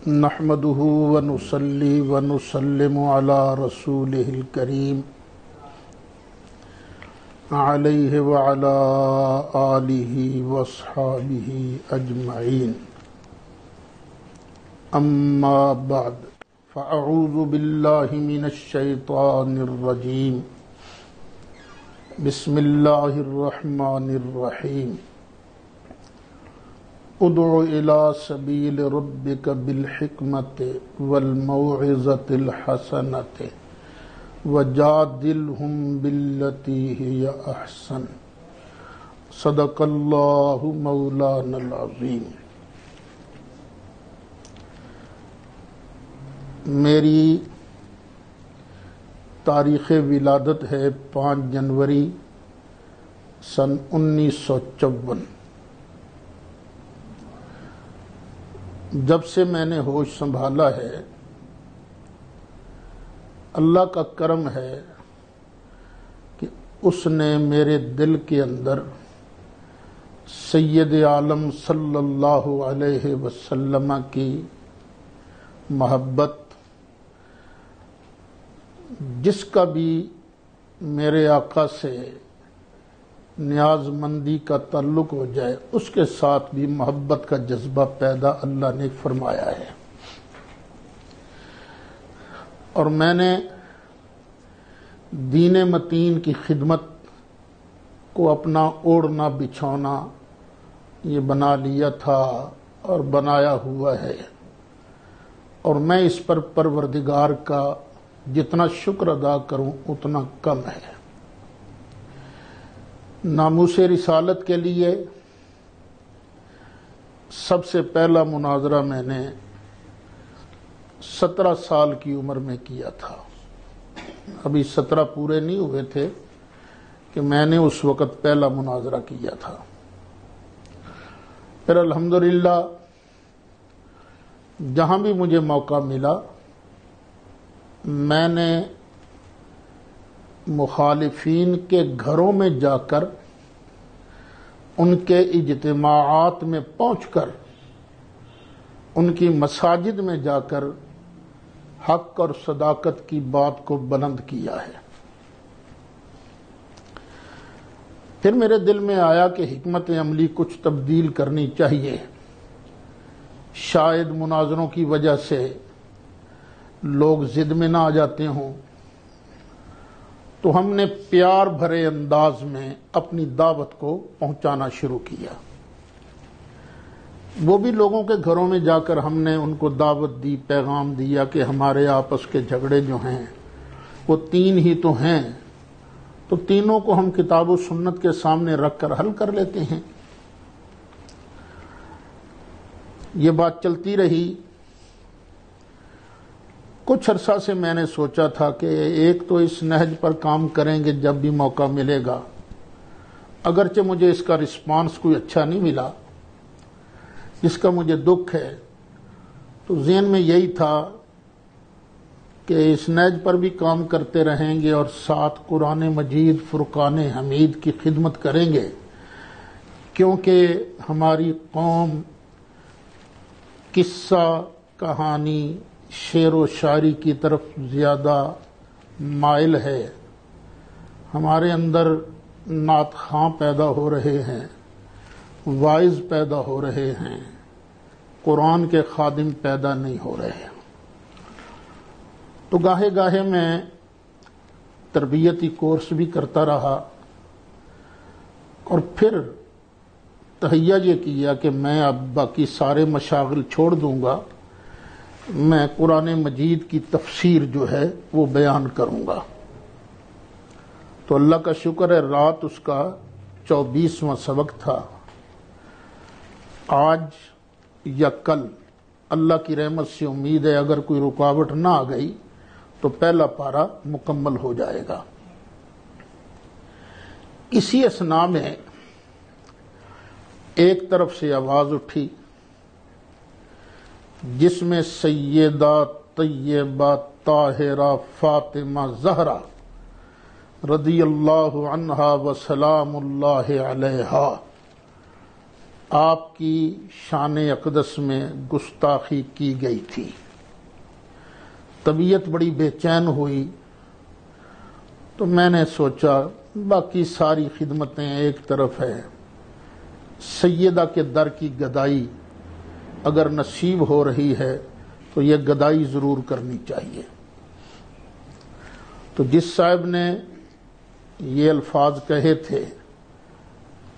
نحمده ونصلي ونسلم على رسوله الكريم عليه وعلى آله واصحابه أجمعين. أما بعد فأعوذ بالله من الشيطان الرجيم. بسم الله الرحمن الرحيم. ادع إلى سبيل ربك بالحكمة والموعظة الحسنة وجادلهم بالتي هي أحسن. صدق الله مولانا العظيم. میری تاریخ ولادت ہے 5 جنوری سن 1954. جب سے میں نے ہوش سنبھالا ہے اللہ کا کرم ہے کہ اس نے میرے دل کے اندر سید عالم صلی اللہ علیہ وسلم کی محبت، جس کا بھی میرے آقا سے نیاز مندی کا تعلق ہو جائے اس کے ساتھ بھی محبت کا جذبہ پیدا اللہ نے فرمایا ہے. اور میں نے دین متین کی خدمت کو اپنا اوڑھنا بچھونا یہ بنا لیا تھا اور بنایا ہوا ہے، اور میں اس پر پروردگار کا جتنا شکر ادا کروں اتنا کم ہے. ناموس رسالت کے لیے سب سے پہلا مناظرہ میں نے 17 سال کی عمر میں کیا تھا. ابھی 17 پورے نہیں ہوئے تھے کہ میں نے اس وقت پہلا مناظرہ کیا تھا. پھر الحمدللہ جہاں بھی مجھے موقع ملا میں نے مخالفین کے گھروں میں جا کر ان کے اجتماعات میں پہنچ کر ان کی مساجد میں جا کر حق اور صداقت کی بات کو بلند کیا ہے. پھر میرے دل میں آیا کہ حکمت عملی کچھ تبدیل کرنی چاہیے. شاید مناظروں کی وجہ سے لوگ ضد میں نہ آ جاتے ہوں، تو ہم نے پیار بھرے انداز میں اپنی دعوت کو پہنچانا شروع کیا. وہ بھی لوگوں کے گھروں میں جا کر ہم نے ان کو دعوت دی، پیغام دیا کہ ہمارے آپس کے جھگڑے جو ہیں وہ 3 ہی تو ہیں، تو تینوں کو ہم کتاب و سنت کے سامنے رکھ کر حل کر لیتے ہیں. یہ بات چلتی رہی. کچھ عرصہ سے میں نے سوچا تھا کہ ایک تو اس نہج پر کام کریں گے جب بھی موقع ملے گا. اگرچہ مجھے اس کا رسپانس کوئی اچھا نہیں ملا، جس کا مجھے دکھ ہے، تو ذہن میں یہی تھا کہ اس نہج پر بھی کام کرتے رہیں گے اور ساتھ قرآن مجید فرقان حمید کی خدمت کریں گے، کیونکہ ہماری قوم قصہ، کہانی، شعر و شاعری کی طرف زیادہ مائل ہے. ہمارے اندر نعت خواں پیدا ہو رہے ہیں، واعظ پیدا ہو رہے ہیں، قرآن کے خادم پیدا نہیں ہو رہے. تو گاہے گاہے میں تربیتی کورس بھی کرتا رہا، اور پھر تہیہ یہ کیا کہ میں اب باقی سارے مشاغل چھوڑ دوں گا، میں قرآن مجید کی تفسیر جو ہے وہ بیان کروں گا. تو اللہ کا شکر ہے رات اس کا 24واں سبق تھا. آج یا کل اللہ کی رحمت سے امید ہے اگر کوئی رکاوٹ نہ آ گئی تو پہلا پارہ مکمل ہو جائے گا. اسی اثناء میں ایک طرف سے آواز اٹھی جس میں سیدہ طیبہ طاہرہ فاطمہ زہرا رضی اللہ عنہا و سلام اللہ علیہا آپ کی شان اقدس میں گستاخی کی گئی تھی۔ طبیعت بڑی بے چین ہوئی تو میں نے سوچا باقی ساری خدمتیں ایک طرف ہے، سیدہ کے در کی گدائی اگر نصیب ہو رہی ہے تو یہ گدائی ضرور کرنی چاہیے۔ تو جس صاحب نے یہ الفاظ کہے تھے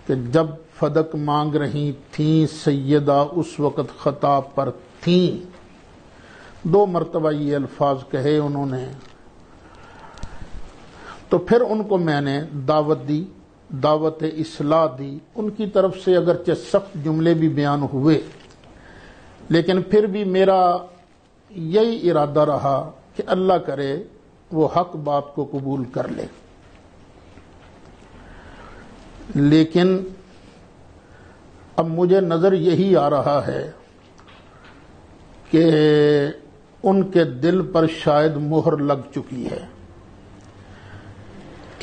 کہ جب فدق مانگ رہی تھیں سیدہ اس وقت خطا پر تھیں، 2 مرتبہ یہ الفاظ کہے انہوں نے، تو پھر ان کو میں نے دعوت دی، دعوت اصلاح دی۔ ان کی طرف سے اگرچہ سخت جملے بھی بیان ہوئے لیکن پھر بھی میرا یہی ارادہ رہا کہ اللہ کرے وہ حق بات کو قبول کر لے۔ لیکن اب مجھے نظر یہی آ رہا ہے کہ ان کے دل پر شاید مہر لگ چکی ہے۔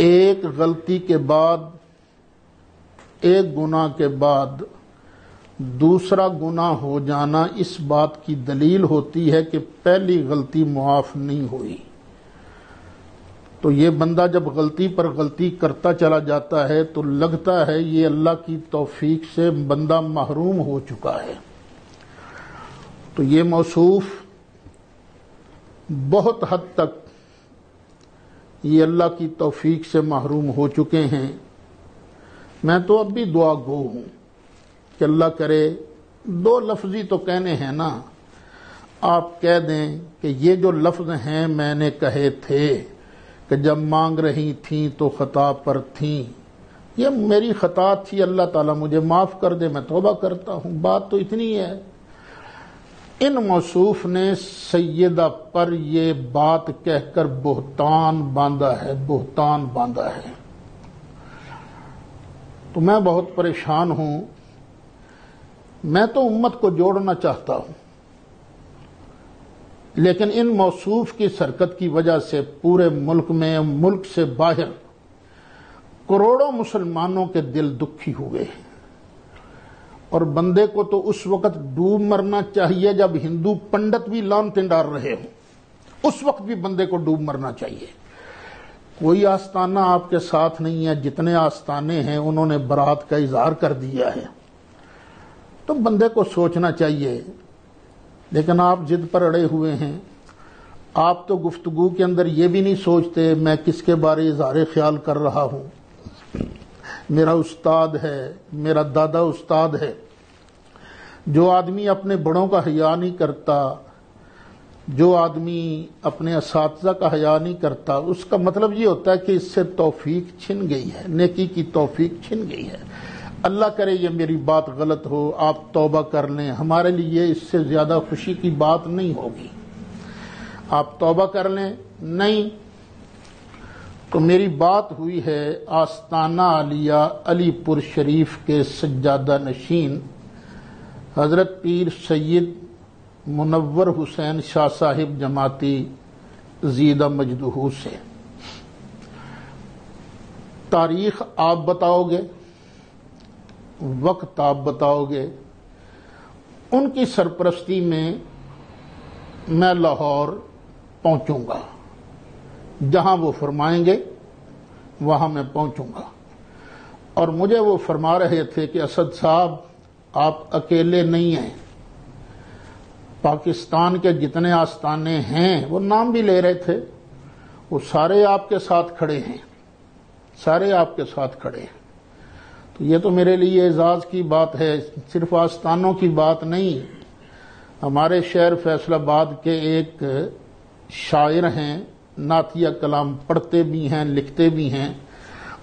ایک غلطی کے بعد، ایک گناہ کے بعد دوسرا گناہ ہو جانا اس بات کی دلیل ہوتی ہے کہ پہلی غلطی معاف نہیں ہوئی۔ تو یہ بندہ جب غلطی پر غلطی کرتا چلا جاتا ہے تو لگتا ہے یہ اللہ کی توفیق سے بندہ محروم ہو چکا ہے۔ تو یہ موصوف بہت حد تک یہ اللہ کی توفیق سے محروم ہو چکے ہیں۔ میں تو اب بھی دعا گو ہوں کہ اللہ کرے 2 لفظی تو کہنے ہیں نا، آپ کہہ دیں کہ یہ جو لفظ ہیں میں نے کہے تھے کہ جب مانگ رہی تھیں تو خطا پر تھیں، یہ میری خطا تھی، اللہ تعالیٰ مجھے معاف کر دے، میں توبہ کرتا ہوں، بات تو اتنی ہے۔ ان موصوف نے سیدہ پر یہ بات کہہ کر بہتان باندھا ہے، بہتان باندھا ہے۔ تو میں بہت پریشان ہوں۔ میں تو امت کو جوڑنا چاہتا ہوں لیکن ان موصوف کی سرکت کی وجہ سے پورے ملک میں، ملک سے باہر کروڑوں مسلمانوں کے دل دکھی ہوئے ہیں۔ اور بندے کو تو اس وقت ڈوب مرنا چاہیے جب ہندو پنڈت بھی لانتیں ڈال رہے ہوں، اس وقت بھی بندے کو ڈوب مرنا چاہیے۔ کوئی آستانہ آپ کے ساتھ نہیں ہے، جتنے آستانے ہیں انہوں نے برات کا اظہار کر دیا ہے، تو بندے کو سوچنا چاہیے۔ لیکن آپ ضد پر اڑے ہوئے ہیں۔ آپ تو گفتگو کے اندر یہ بھی نہیں سوچتے میں کس کے بارے اظہار خیال کر رہا ہوں۔ میرا استاد ہے، میرا دادا استاد ہے۔ جو آدمی اپنے بڑوں کا حیا نہیں کرتا، جو آدمی اپنے اساتذہ کا حیا نہیں کرتا، اس کا مطلب یہ ہوتا ہے کہ اس سے توفیق چھن گئی ہے، نیکی کی توفیق چھن گئی ہے۔ اللہ کرے یہ میری بات غلط ہو، آپ توبہ کر لیں، ہمارے لیے اس سے زیادہ خوشی کی بات نہیں ہوگی۔ آپ توبہ کر لیں، نہیں تو میری بات ہوئی ہے آستانہ عالیہ علی پور شریف کے سجادہ نشین حضرت پیر سید منور حسین شاہ صاحب جماعتی زیدہ مجدہ سے۔ تاریخ آپ بتاؤ گے، وقت آپ بتاؤ گے۔ ان کی سرپرستی میں میں لاہور پہنچوں گا، جہاں وہ فرمائیں گے وہاں میں پہنچوں گا۔ اور مجھے وہ فرما رہے تھے کہ اسد صاحب آپ اکیلے نہیں ہیں، پاکستان کے جتنے آستانے ہیں، وہ نام بھی لے رہے تھے، وہ سارے آپ کے ساتھ کھڑے ہیں، سارے آپ کے ساتھ کھڑے ہیں۔ تو یہ تو میرے لیے اعزاز کی بات ہے، صرف آستانوں کی بات نہیں۔ ہمارے شہر فیصل آباد کے ایک شاعر ہیں، نعتیہ کلام پڑھتے بھی ہیں، لکھتے بھی ہیں،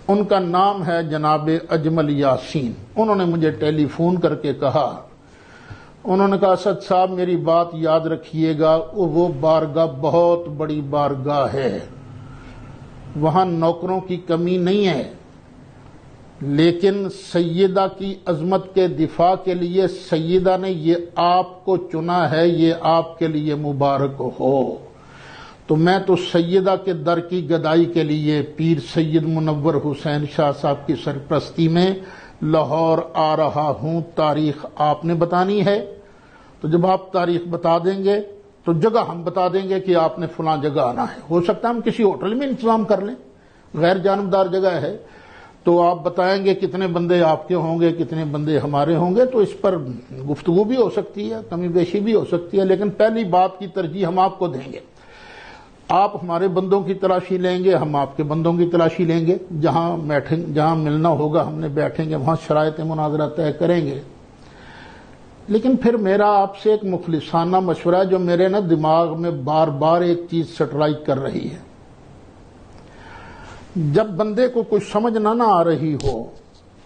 ان کا نام ہے جناب اجمل یاسین۔ انہوں نے مجھے ٹیلی فون کر کے کہا، انہوں نے کہا اسد صاحب میری بات یاد رکھیے گا، وہ بارگاہ بہت بڑی بارگاہ ہے، وہاں نوکروں کی کمی نہیں ہے، لیکن سیدہ کی عظمت کے دفاع کے لیے سیدہ نے یہ آپ کو چنا ہے، یہ آپ کے لیے مبارک ہو۔ تو میں تو سیدہ کے در کی گدائی کے لیے پیر سید منور حسین شاہ صاحب کی سرپرستی میں لاہور آ رہا ہوں، تاریخ آپ نے بتانی ہے۔ تو جب آپ تاریخ بتا دیں گے تو جگہ ہم بتا دیں گے کہ آپ نے فلاں جگہ آنا ہے۔ ہو سکتا ہے ہم کسی ہوٹل میں انتظام کر لیں، غیر جانبدار جگہ ہے، تو آپ بتائیں گے کتنے بندے آپ کے ہوں گے، کتنے بندے ہمارے ہوں گے، تو اس پر گفتگو بھی ہو سکتی ہے، کمی بیشی بھی ہو سکتی ہے، لیکن پہلی بات کی ترجیح ہم آپ کو دیں گے۔ آپ ہمارے بندوں کی تلاشی لیں گے، ہم آپ کے بندوں کی تلاشی لیں گے، جہاں ملنا ہوگا ہم نے بیٹھیں گے، وہاں شرائط مناظرہ طے کریں گے۔ لیکن پھر میرا آپ سے ایک مخلصانہ مشورہ ہے جو میرے دماغ میں بار بار ایک چیز سٹرائک کر رہی ہے۔ جب بندے کو کچھ سمجھ نہ آ رہی ہو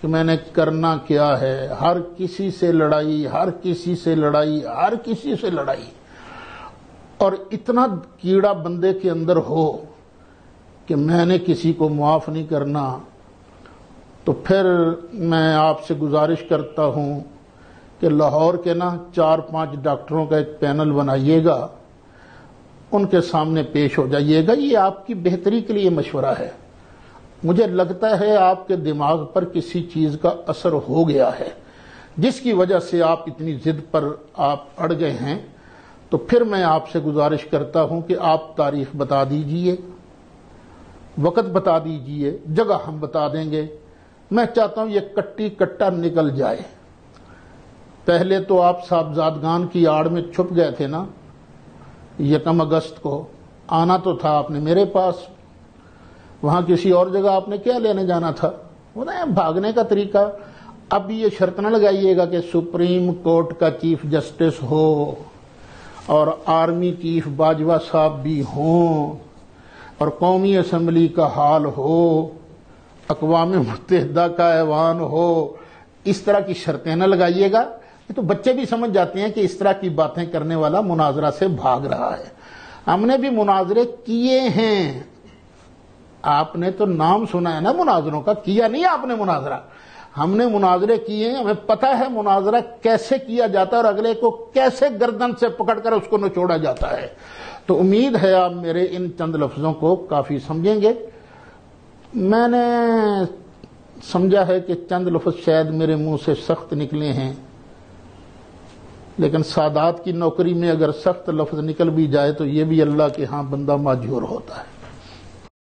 کہ میں نے کرنا کیا ہے، ہر کسی سے لڑائی، ہر کسی سے لڑائی، ہر کسی سے لڑائی، اور اتنا کیڑا بندے کے اندر ہو کہ میں نے کسی کو معاف نہیں کرنا، تو پھر میں آپ سے گزارش کرتا ہوں کہ لاہور کے 4-5 ڈاکٹروں کا ایک پینل بنائیے گا، ان کے سامنے پیش ہو جائیے گا۔ یہ آپ کی بہتری کے لیے مشورہ ہے۔ مجھے لگتا ہے آپ کے دماغ پر کسی چیز کا اثر ہو گیا ہے جس کی وجہ سے آپ اتنی ضد پر آپ اڑ گئے ہیں۔ تو پھر میں آپ سے گزارش کرتا ہوں کہ آپ تاریخ بتا دیجئے، وقت بتا دیجئے، جگہ ہم بتا دیں گے۔ میں چاہتا ہوں یہ کٹی کٹا نکل جائے۔ پہلے تو آپ صاحبزادگان کی آڑ میں چھپ گئے تھے نا، 1 اگست کو آنا تو تھا آپ نے میرے پاس، وہاں کسی اور جگہ آپ نے کیا لینے جانا تھا؟ وہ نا بھاگنے کا طریقہ۔ اب یہ شرط نہ لگائیے گا کہ سپریم کورٹ کا چیف جسٹس ہو اور آرمی چیف باجوہ صاحب بھی ہوں اور قومی اسمبلی کا حال ہو، اقوام متحدہ کا ایوان ہو، اس طرح کی شرطیں نہ لگائیے گا۔ یہ تو بچے بھی سمجھ جاتے ہیں کہ اس طرح کی باتیں کرنے والا مناظرہ سے بھاگ رہا ہے۔ ہم نے بھی مناظرے کیے ہیں، آپ نے تو نام سنا ہے نا مناظروں کا، کیا نہیں آپ نے مناظرہ۔ ہم نے مناظرے کیے ہیں، ہمیں پتہ ہے مناظرہ کیسے کیا جاتا ہے اور اگلے کو کیسے گردن سے پکڑ کر اس کو نچوڑا جاتا ہے۔ تو امید ہے آپ میرے ان چند لفظوں کو کافی سمجھیں گے۔ میں نے سمجھا ہے کہ چند لفظ شاید میرے منہ سے سخت نکلے ہیں، لیکن سادات کی نوکری میں اگر سخت لفظ نکل بھی جائے تو یہ بھی اللہ کے ہاں بندہ ماجور ہوتا ہے۔